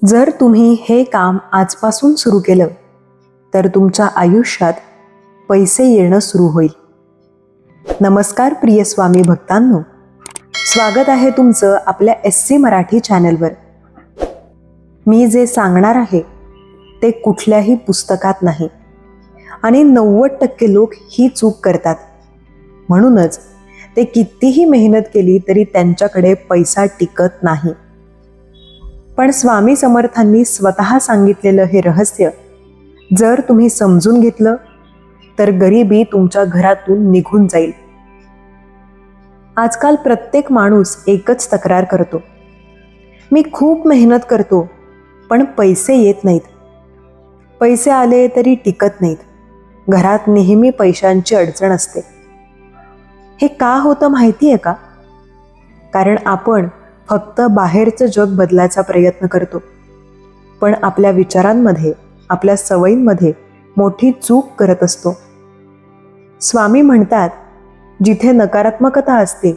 जर तुम्ही हे काम आजपासून सुरू केलं तर तुमच्या आयुष्यात पैसे येणं सुरू होईल. नमस्कार प्रिय स्वामी भक्तांनो, स्वागत आहे तुमचं आपल्या SC मराठी चॅनलवर. मी जे सांगणार आहे ते कुठल्याही पुस्तकात नाही आणि 90% लोक ही चूक करतात. म्हणूनच ते कितीही मेहनत केली तरी त्यांच्याकडे पैसा टिकत नाही. पण स्वामी समर्थांनी स्वतः सांगितलेलं हे रहस्य जर तुम्ही समजून घेतलं तर गरिबी तुमच्या घरातून निघून जाईल. आजकाल प्रत्येक माणूस एकच तक्रार करतो, मी खूप मेहनत करतो पण पैसे येत नाहीत. पैसे आले तरी टिकत नाहीत. घरात नेहमी पैशांची अडचण असते. हे का होतं माहिती आहे का? कारण आपण फक्त बाहेरचं जग बदलायचा प्रयत्न करतो, पण आपल्या विचारांमध्ये, आपल्या सवयींमध्ये मोठी चूक करत असतो. स्वामी म्हणतात, जिथे नकारात्मकता असते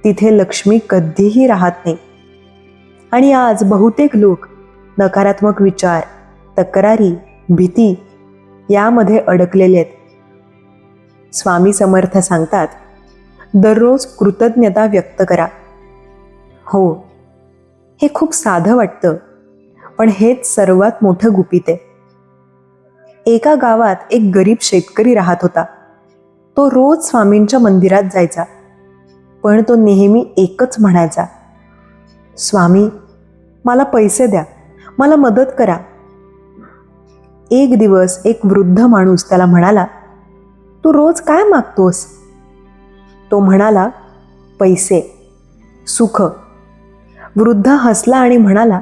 तिथे लक्ष्मी कधीही राहत नाही. आणि आज बहुतेक लोक नकारात्मक विचार, तक्रारी, भीती यामध्ये अडकलेले आहेत. स्वामी समर्थ सांगतात, दररोज कृतज्ञता व्यक्त करा. हो, हे खूप साधं वाटतं, पण हेच सर्वात मोठं गुपित आहे. एका गावात एक गरीब शेतकरी राहत होता. तो रोज स्वामींच्या मंदिरात जायचा, पण तो नेहमी एकच म्हणायचा, स्वामी, मला पैसे द्या, मला मदत करा. एक दिवस एक वृद्ध माणूस त्याला म्हणाला, तू रोज काय मागतोस? तो म्हणाला, पैसे, सुख. वृद्ध हसला आणि म्हणाला,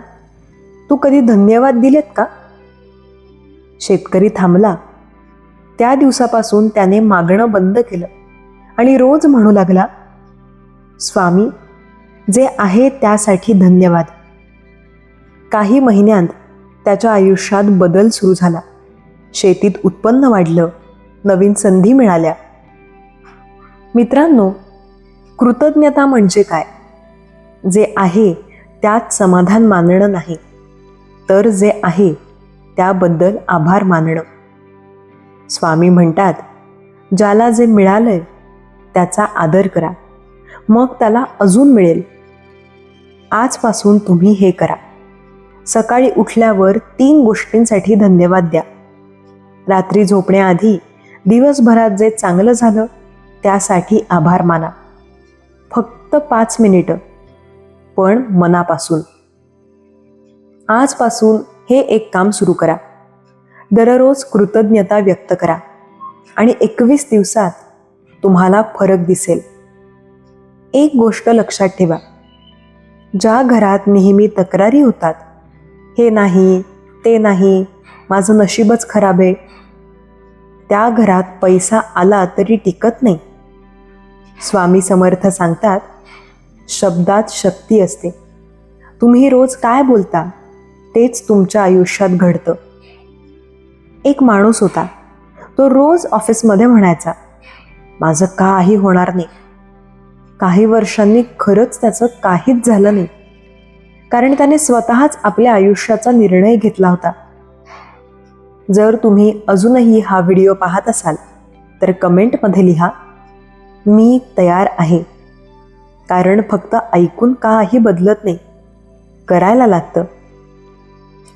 तू कधी धन्यवाद दिलेत का? शेतकरी थांबला. त्या दिवसापासून त्याने मागणं बंद केलं आणि रोज म्हणू लागला, स्वामी, जे आहे त्यासाठी धन्यवाद. काही महिन्यांत त्याच्या आयुष्यात बदल सुरू झाला. शेतीत उत्पन्न वाढलं, नवीन संधी मिळाल्या. मित्रांनो, कृतज्ञता म्हणजे काय? जे आहे त्यात समाधान मानणं नाही, तर जे आहे त्याबद्दल आभार मानणं. स्वामी म्हणतात, ज्याला जे मिळालंय त्याचा आदर करा, मग त्याला अजून मिळेल. आजपासून तुम्ही हे करा. सकाळी उठल्यावर 3 गोष्टींसाठी धन्यवाद द्या. रात्री झोपण्याआधी दिवसभरात जे चांगलं झालं त्यासाठी आभार माना. फक्त 5 मिनिटं, पण मनापासून. आजपासून हे एक काम सुरू करा. दररोज कृतज्ञता व्यक्त करा आणि 21 दिवसात तुम्हाला फरक दिसेल. एक गोष्ट लक्षात ठेवा, ज्या घरात नेहमी तक्रारी होतात, हे नाही, ते नाही, माझं नशीबच खराब आहे, त्या घरात पैसा आला तरी टिकत नाही. स्वामी समर्थ सांगतात, शब्दात शक्ती असते. तुम्ही रोज काय बोलता तेच तुमच्या आयुष्यात घडतं. एक माणूस होता. तो रोज ऑफिसमध्ये म्हणायचा, माझं काही होणार नाही. काही वर्षांनी खरंच त्याचं काहीच झालं नाही, कारण त्याने स्वतःच आपल्या आयुष्याचा निर्णय घेतला होता. जर तुम्ही अजूनही हा व्हिडिओ पाहत असाल तर कमेंटमध्ये लिहा, मी तयार आहे. कारण फक्त ऐकून काही बदलत नाही, करायला लागतं.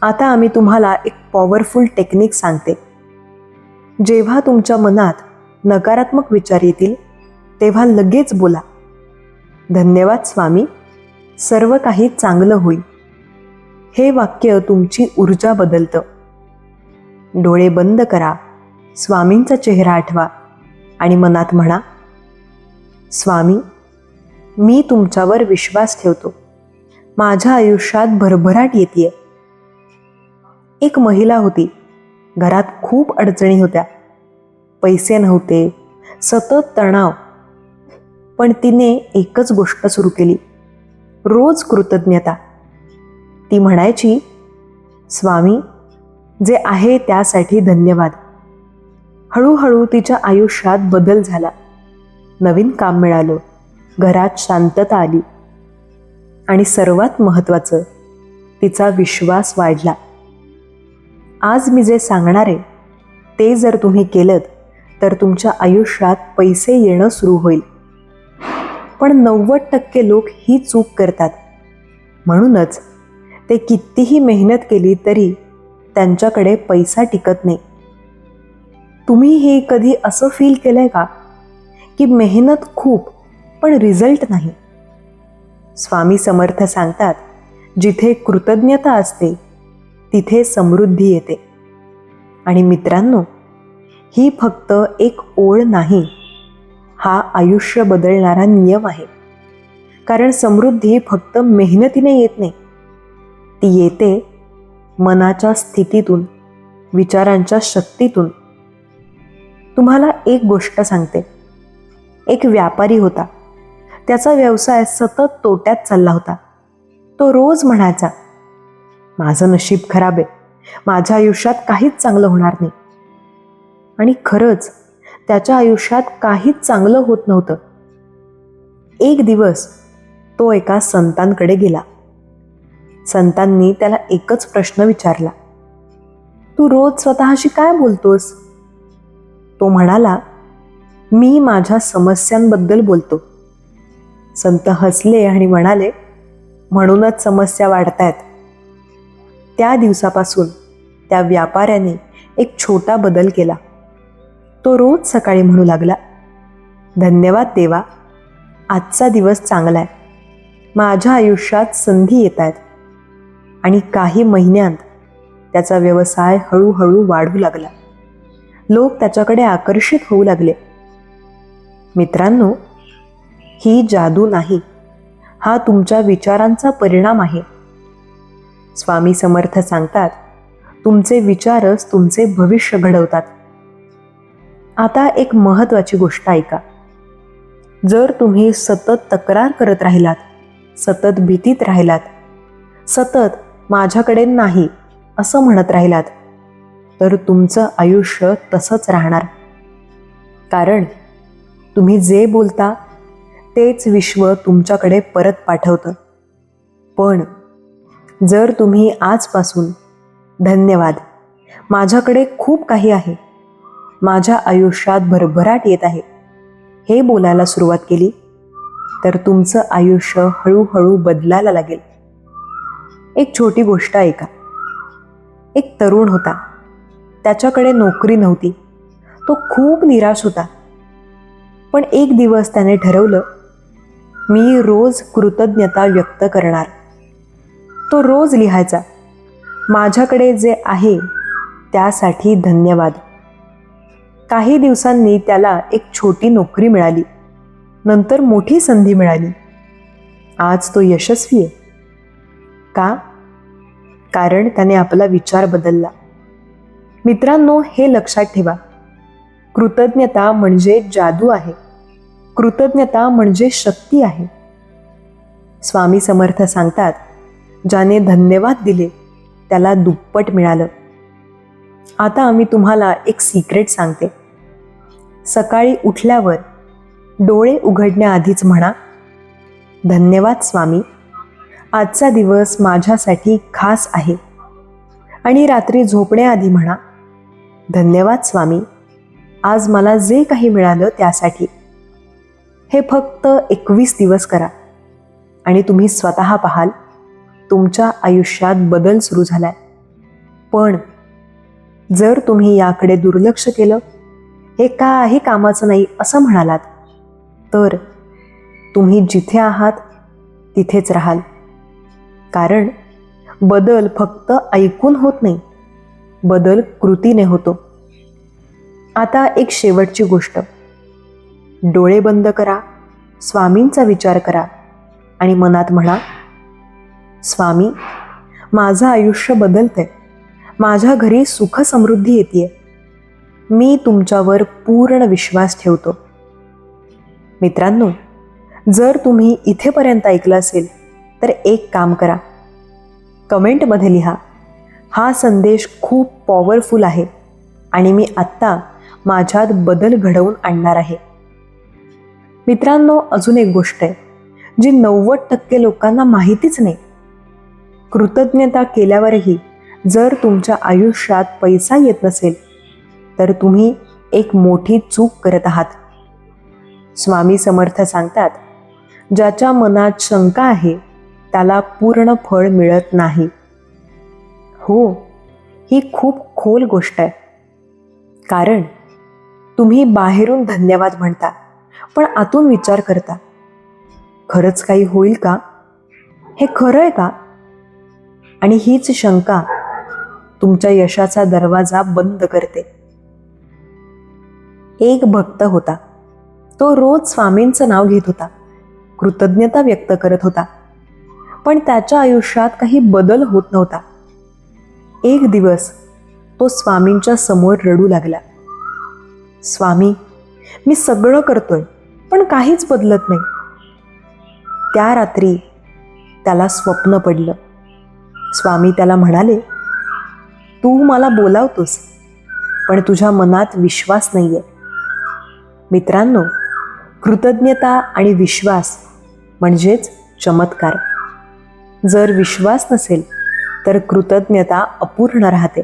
आता आम्ही तुम्हाला एक पॉवरफुल टेक्निक सांगते. जेव्हा तुमच्या मनात नकारात्मक विचार येतील तेव्हा लगेच बोला, धन्यवाद स्वामी, सर्व काही चांगलं होईल. हे वाक्य तुमची ऊर्जा बदलतं. डोळे बंद करा, स्वामींचा चेहरा आठवा आणि मनात म्हणा, स्वामी, मी तुमच्यावर विश्वास ठेवतो. माझ्या आयुष्यात भरभराट येतेय. एक महिला होती. घरात खूप अडचणी होत्या. पैसे नव्हते, सतत तणाव. पण तिने एकच गोष्ट सुरू केली, रोज कृतज्ञता. ती म्हणायची, स्वामी, जे आहे त्यासाठी धन्यवाद. हळूहळू तिच्या आयुष्यात बदल झाला. नवीन काम मिळालं, घरात शांतता आली आणि सर्वात महत्त्वाचं, तिचा विश्वास वाढला. आज मी जे सांगणार आहे ते जर तुम्ही केलं तर तुमच्या आयुष्यात पैसे येणं सुरू होईल. पण 90% लोक ही चूक करतात. म्हणूनच ते कितीही मेहनत केली तरी त्यांच्याकडे पैसा टिकत नाही. तुम्ही हे कधी असं फील केलंय का की मेहनत खूप पण रिझल्ट नाही? स्वामी समर्थ सांगतात, जिथे कृतज्ञता असते तिथे समृद्धी येते. आणि मित्रांनो, ही फक्त एक ओळ नाही, हा आयुष्य बदलणारा नियम आहे. कारण समृद्धी फक्त मेहनतीने येत नाही, ती येते मनाच्या स्थितीतून, विचारांच्या शक्तीतून. तुम्हाला एक गोष्ट सांगते. एक व्यापारी होता. त्याचा व्यवसाय सतत तोट्यात चालला होता. तो रोज म्हणायचा, माझं नशीब खराब आहे, माझ्या आयुष्यात काहीच चांगलं होणार नाही. आणि खरंच त्याच्या आयुष्यात काहीच चांगलं होत नव्हतं. एक दिवस तो एका संतांकडे गेला. संतांनी त्याला एकच प्रश्न विचारला, तू रोज स्वतःशी काय बोलतोस? तो म्हणाला, मी माझ्या समस्यांबद्दल बोलतो. संत हसले आणि म्हणाले, म्हणूनच समस्या वाढतायत. त्या दिवसापासून त्या व्यापाऱ्याने एक छोटा बदल केला. तो रोज सकाळी म्हणू लागला, धन्यवाद देवा, आजचा दिवस चांगला आहे, माझ्या आयुष्यात संधी येत आहेत. आणि काही महिन्यांत त्याचा व्यवसाय हळूहळू वाढू लागला. लोक त्याच्याकडे आकर्षित होऊ लागले. मित्रांनो, ही जादू नाही, हा तुमच्या विचारांचा परिणाम आहे. स्वामी समर्थ सांगतात, तुमचे विचारच तुमचे भविष्य घडवतात. आता एक महत्त्वाची गोष्ट ऐका. जर तुम्ही सतत तक्रार करत राहिलात, सतत भीतीत राहिलात, सतत माझ्याकडे नाही असं म्हणत राहिलात, तर तुमचं आयुष्य तसंच राहणार. कारण तुम्ही जे बोलता तेच विश्व तुमच्याकडे परत पाठवतं. पण जर तुम्ही आजपासून धन्यवाद, माझ्याकडे खूप काही आहे, माझ्या आयुष्यात भरभराट येत आहे, हे बोलायला सुरुवात केली, तर तुमचं आयुष्य हळूहळू बदलायला लागेल. एक छोटी गोष्ट ऐका. एक तरुण होता. त्याच्याकडे नोकरी नव्हती. तो खूप निराश होता. पण एक दिवस त्याने ठरवलं, मी रोज कृतज्ञता व्यक्त करणार. तो रोज लिहायचा, माझ्याकडे जे आहे त्यासाठी धन्यवाद. काही दिवसांनी त्याला एक छोटी नोकरी मिळाली. नंतर मोठी संधी मिळाली. आज तो यशस्वी आहे. का? कारण त्याने आपला विचार बदलला. मित्रांनो, हे लक्षात ठेवा, कृतज्ञता म्हणजे जादू आहे. कृतज्ञता म्हणजे शक्ती आहे. स्वामी समर्थ सांगतात, ज्याने धन्यवाद दिले त्याला दुप्पट मिळालं. आता मी तुम्हाला एक सिक्रेट सांगते. सकाळी उठल्यावर डोळे उघडण्याआधीच म्हणा, धन्यवाद स्वामी, आजचा दिवस माझ्यासाठी खास आहे. आणि रात्री झोपण्याआधी म्हणा, धन्यवाद स्वामी, आज मला जे काही मिळालं त्यासाठी. हे फक्त 21 दिवस करा आणि तुम्ही स्वतः पाहाल, तुमच्या आयुष्यात बदल सुरू झालाय. पण जर तुम्ही याकडे दुर्लक्ष केलं, हे काही कामाचं नाही असं म्हणालात, तर तुम्ही जिथे आहात तिथेच राहाल. कारण बदल फक्त ऐकून होत नाही, बदल कृतीने होतो. आता एक शेवटची गोष्ट. डोळे बंद करा, स्वामींचा विचार करा आणि मनात म्हणा, स्वामी, माझं आयुष्य बदलतंय, माझ्या घरी सुख समृद्धी येतेय, मी तुमच्यावर पूर्ण विश्वास ठेवतो. मित्रांनो, जर तुम्ही इथेपर्यंत ऐकलं असेल तर एक काम करा, कमेंटमध्ये लिहा, हा संदेश खूप पॉवरफुल आहे आणि मी आत्ता माझ्यात बदल घडवून आणणार आहे. मित्रांनो, अजून एक गोष्ट आहे जी 90% लोकांना माहितीच नाही. कृतज्ञता केल्यावरही जर तुमच्या आयुष्यात पैसा येत नसेल तर तुम्ही एक मोठी चूक करत आहात. स्वामी समर्थ सांगतात, ज्याच्या मनात शंका आहे त्याला पूर्ण फळ मिळत नाही. हो, ही खूप खोल गोष्ट आहे. कारण तुम्ही बाहेरून धन्यवाद म्हणता, पण आतून विचार करता, खरंच काही होईल का? हे खरं आहे का? आणि हीच शंका तुमच्या यशाचा दरवाजा बंद करते. एक भक्त होता. तो रोज स्वामींचं नाव घेत होता, कृतज्ञता व्यक्त करत होता, पण त्याच्या आयुष्यात काही बदल होत नव्हता. एक दिवस तो स्वामींच्या समोर रडू लागला. स्वामी, मी सगळं करतोय पण काहीच बदलत नाही. त्या रात्री त्याला स्वप्न पडलं. स्वामी त्याला म्हणाले, तू मला बोलावतोस पण तुझ्या मनात विश्वास नाहीये. मित्रांनो, कृतज्ञता आणि विश्वास म्हणजेच चमत्कार. जर विश्वास नसेल तर कृतज्ञता अपूर्ण राहते.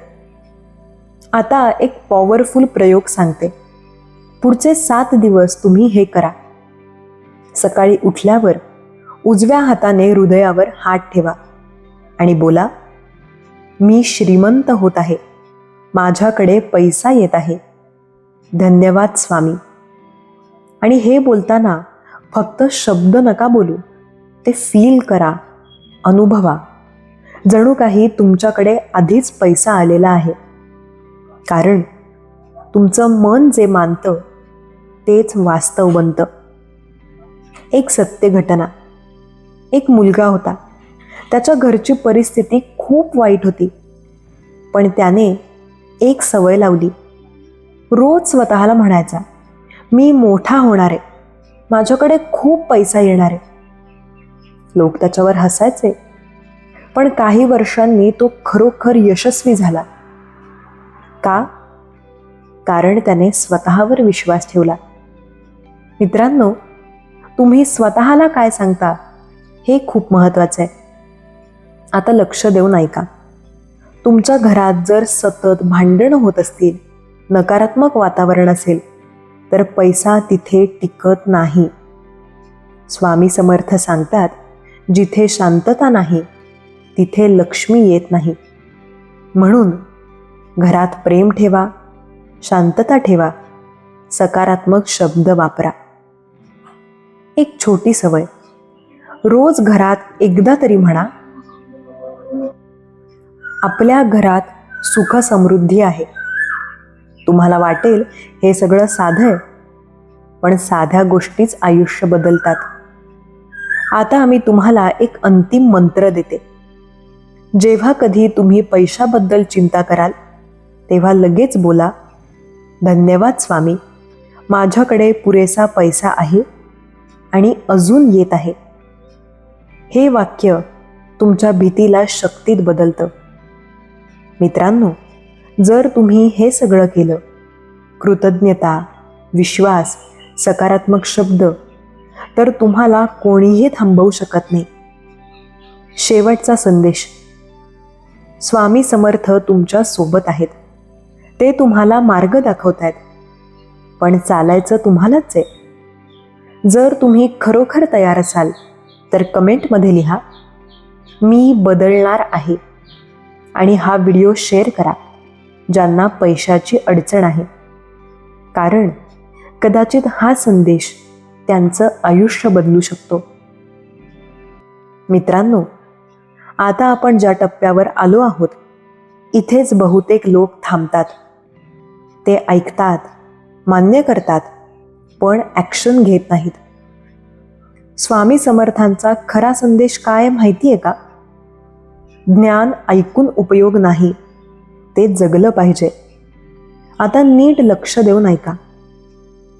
आता एक पॉवरफुल प्रयोग सांगते. पुढचे 7 दिवस तुम्ही हे करा. सकाळी उठल्यावर उजव्या हाताने हृदयावर हात ठेवा आणि बोला, मी श्रीमंत होत आहे, माझ्याकडे पैसा येत आहे, धन्यवाद स्वामी. आणि हे बोलताना फक्त शब्द नका बोलू, ते फील करा, अनुभवा. जणू काही तुमच्याकडे आधीच पैसा आलेला आहे. कारण तुमचं मन जे मानतं तेच वास्तव बनतं. एक सत्य घटना. एक मुलगा होता. त्याच्या घरची परिस्थिती खूप वाईट होती, पण त्याने एक सवय लावली. रोज स्वतःला म्हणायचा, मी मोठा होणार आहे, माझ्याकडे खूप पैसा येणार आहे. लोक त्याच्यावर हसायचे, पण काही वर्षांनी तो खरोखर यशस्वी झाला. का? कारण त्याने स्वतःवर विश्वास ठेवला. मित्रांनो, तुम्ही स्वतःला काय सांगता हे खूप महत्त्वाचं आहे. आता लक्ष देऊन ऐका. तुमच्या घरात जर सतत भांडणं होत असतील, नकारात्मक वातावरण असेल, तर पैसा तिथे टिकत नाही. स्वामी समर्थ सांगतात, जिथे शांतता नाही तिथे लक्ष्मी येत नाही. म्हणून घरात प्रेम ठेवा, शांतता ठेवा, सकारात्मक शब्द वापरा. एक छोटी सवय. रोज घरात एकदा तरी म्हणा, आपल्या घरात सुख समृद्धी आहे. तुम्हाला वाटेल हे सगळं साधं आहे, पण साध्या गोष्टीच आयुष्य बदलतात. आता आम्ही तुम्हाला एक अंतिम मंत्र देते. जेव्हा कधी तुम्ही पैशाबद्दल चिंता कराल तेव्हा लगेच बोला, धन्यवाद स्वामी, माझ्याकडे पुरेसा पैसा आहे आणि अजून येत आहे. हे वाक्य तुमच्या भीतीला शक्तीत बदलतं. मित्रांनो, जर तुम्ही हे सगळं केलं, कृतज्ञता, विश्वास, सकारात्मक शब्द, तर तुम्हाला कोणीही थांबवू शकत नाही. शेवटचा संदेश. स्वामी समर्थ तुमच्या सोबत आहेत. ते तुम्हाला मार्ग दाखवत आहेत, पण चालायचं तुम्हालाच आहे. जर तुम्ही खरोखर तयार असाल तर कमेंटमध्ये लिहा, मी बदलणार आहे, आणि हा व्हिडिओ शेअर करा ज्यांना पैशाची अडचण आहे. कारण कदाचित हा संदेश त्यांचं आयुष्य बदलू शकतो. मित्रांनो, आता आपण ज्या टप्प्यावर आलो आहोत, इथेच बहुतेक लोक थांबतात. ते ऐकतात, मान्य करतात, पण ॲक्शन घेत नाहीत. स्वामी समर्थांचा खरा संदेश काय माहिती आहे का? ज्ञान ऐकून उपयोग नाही, ते जगलं पाहिजे. आता नीट लक्ष देऊन ऐका.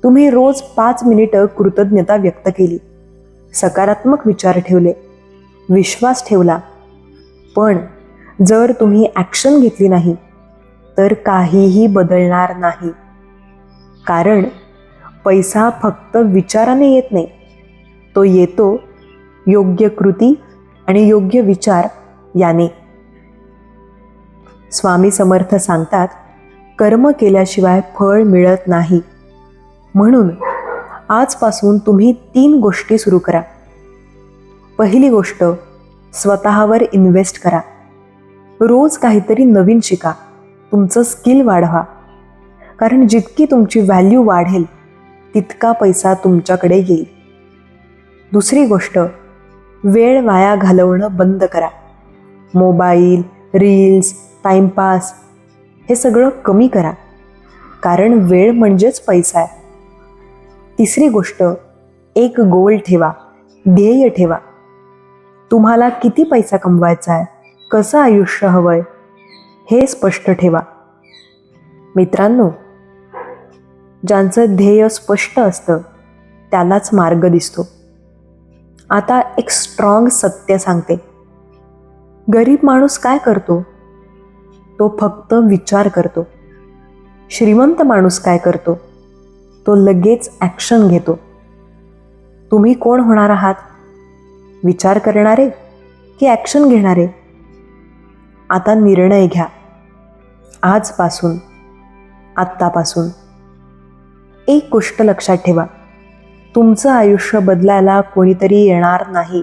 तुम्ही रोज 5 मिनिटं कृतज्ञता व्यक्त केली, सकारात्मक विचार ठेवले, विश्वास ठेवला, पण जर तुम्ही ॲक्शन घेतली नाही तर काहीही बदलणार नाही. कारण पैसा फक्त विचाराने येत नाही, तो येतो योग्य कृती आणि योग्य विचार याने. स्वामी समर्थ सांगतात, कर्म केल्याशिवाय फळ मिळत नाही. म्हणून आजपासून तुम्ही 3 गोष्टी सुरू करा. पहिली गोष्ट, स्वतःवर इन्व्हेस्ट करा. रोज काहीतरी नवीन शिका, तुमचं स्किल वाढवा. कारण जितकी तुमची व्हॅल्यू वाढेल तितका पैसा तुमच्याकडे येईल. दुसरी गोष्ट, वेळ वाया घालवणं बंद करा. मोबाईल, रील्स, टाईमपास हे सगळं कमी करा. कारण वेळ म्हणजेच पैसा आहे. तिसरी गोष्ट, एक गोल ठेवा, ध्येय ठेवा. तुम्हाला किती पैसा कमवायचा आहे, कसं आयुष्य हवंय हे स्पष्ट ठेवा. मित्रांनो, ज्यांचं ध्येय स्पष्ट असतं त्यालाच मार्ग दिसतो. आता एक स्ट्रॉंग सत्य सांगते. गरीब माणूस काय करतो? तो फक्त विचार करतो. श्रीमंत माणूस काय करतो? तो लगेच ॲक्शन घेतो. तुम्ही कोण होणार आहात? विचार करणारे की ॲक्शन घेणारे? आता निर्णय घ्या. आजपासून, आत्तापासून. एक गोष्ट लक्षात ठेवा, तुमचं आयुष्य बदलायला कोणीतरी येणार नाही.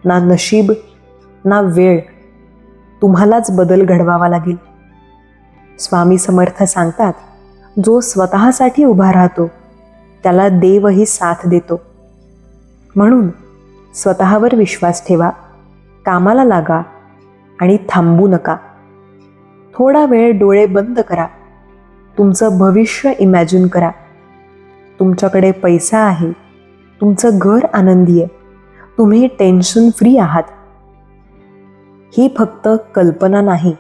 ना नशीब ना वेळ. तुम्हालाच बदल घडवावा लागेल. स्वामी समर्थ सांगतात, जो स्वतःसाठी उभा राहतो त्याला देवही साथ देतो. म्हणून स्वतःवर विश्वास ठेवा, कामाला लागा आणि थांबू नका. थोडा वेळ डोळे बंद करा. तुमचं भविष्य इमॅजिन करा. तुमच्याकडे पैसा आहे, तुमचं घर आनंदी आहे, तुम्ही टेन्शन फ्री आहात. ही फक्त कल्पना नाही,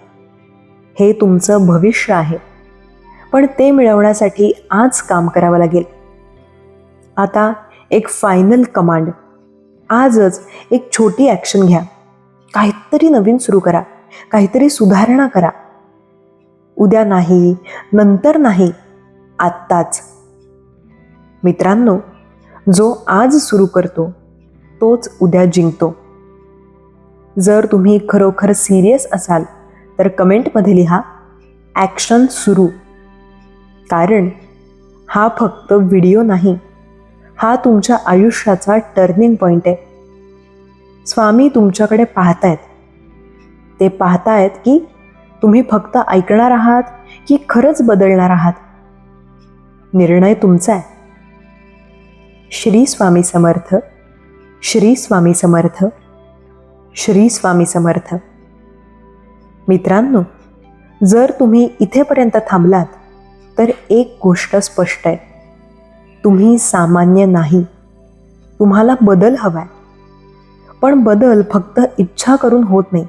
हे तुमचं भविष्य आहे. पण ते मिळवण्यासाठी आज काम करावं लागेल. आता एक फायनल कमांड. आजच एक छोटी ॲक्शन घ्या. काहीतरी नवीन सुरू करा, काहीतरी सुधारणा करा. उद्या नाही, नंतर नाही, आत्ताच. मित्रांनो, जो आज सुरू करतो तोच उद्या जिंकतो. जर तुम्ही खरोखर सिरियस असाल तर कमेंटमध्ये लिहा, ॲक्शन सुरू. कारण हा फक्त व्हिडिओ नाही, हा तुमच्या आयुष्याचा टर्निंग पॉईंट आहे. स्वामी तुमच्याकडे पाहतायत. ते पाहतायत की तुम्ही फक्त ऐकणार आहात की खरंच बदलणार आहात. निर्णय तुमचा आहे. श्री स्वामी समर्थ. श्री स्वामी समर्थ. श्री स्वामी समर्थ. मित्रांनो, जर तुम्ही इथेपर्यंत थांबलात तर एक गोष्ट स्पष्ट आहे, तुम्ही सामान्य नाही. तुम्हाला बदल हवाय. पण बदल फक्त इच्छा करून होत नाही.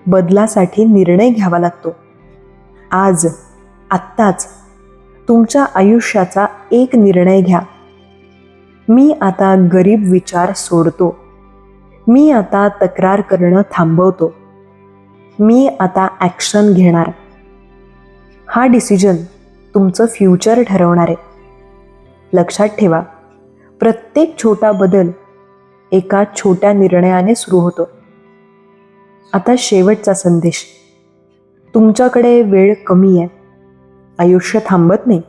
बदलासाठी निर्णय घ्यावा लागतो. आज, आत्ताच तुमच्या आयुष्याचा एक निर्णय घ्या. मी आता गरीब विचार सोडतो. मी आता तक्रार करणं थांबवतो. मी आता ॲक्शन घेणार. हा डिसिजन तुमचं फ्युचर ठरवणार आहे. लक्षात ठेवा, प्रत्येक छोटा बदल एका छोट्या निर्णयाने सुरू होतो. आता शेवटचा संदेश. तुमच्याकडे वेळ कमी आहे. आयुष्य थांबत नाही.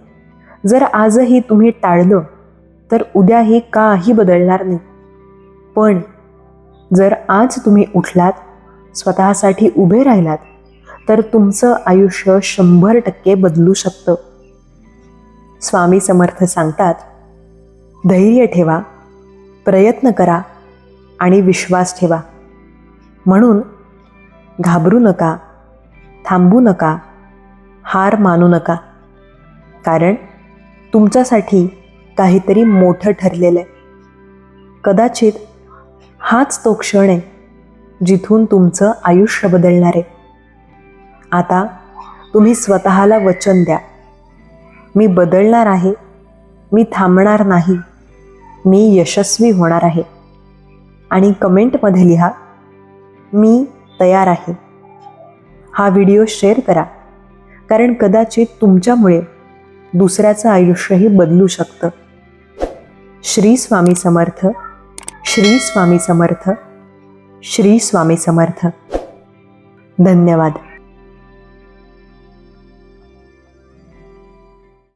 जर आजही तुम्ही टाळलं तर उद्याही काही बदलणार नाही. पण जर आज तुम्ही उठलात, स्वतःसाठी उभे राहिलात, तर तुमचं आयुष्य 100% बदलू शकतं. स्वामी समर्थ सांगतात, धैर्य ठेवा, प्रयत्न करा आणि विश्वास ठेवा. म्हणून घाबरू नका, थांबू नका, हार मानू नका. कारण तुमच्यासाठी काहीतरी मोठं ठरलेलं आहे. कदाचित हाच तो क्षण आहे जिथून तुमचं आयुष्य बदलणार आहे. आता तुम्ही स्वतःला वचन द्या, मी बदलणार आहे, मी थांबणार नाही, मी यशस्वी होणार आहे. आणि कमेंटमध्ये लिहा, मी तयार आहे. हा व्हिडिओ शेअर करा, कारण कदाचित तुमच्यामुळे दुसऱ्याचं आयुष्यही बदलू शकतं. श्री स्वामी समर्थ. श्री स्वामी समर्थ. श्री स्वामी समर्थ. धन्यवाद.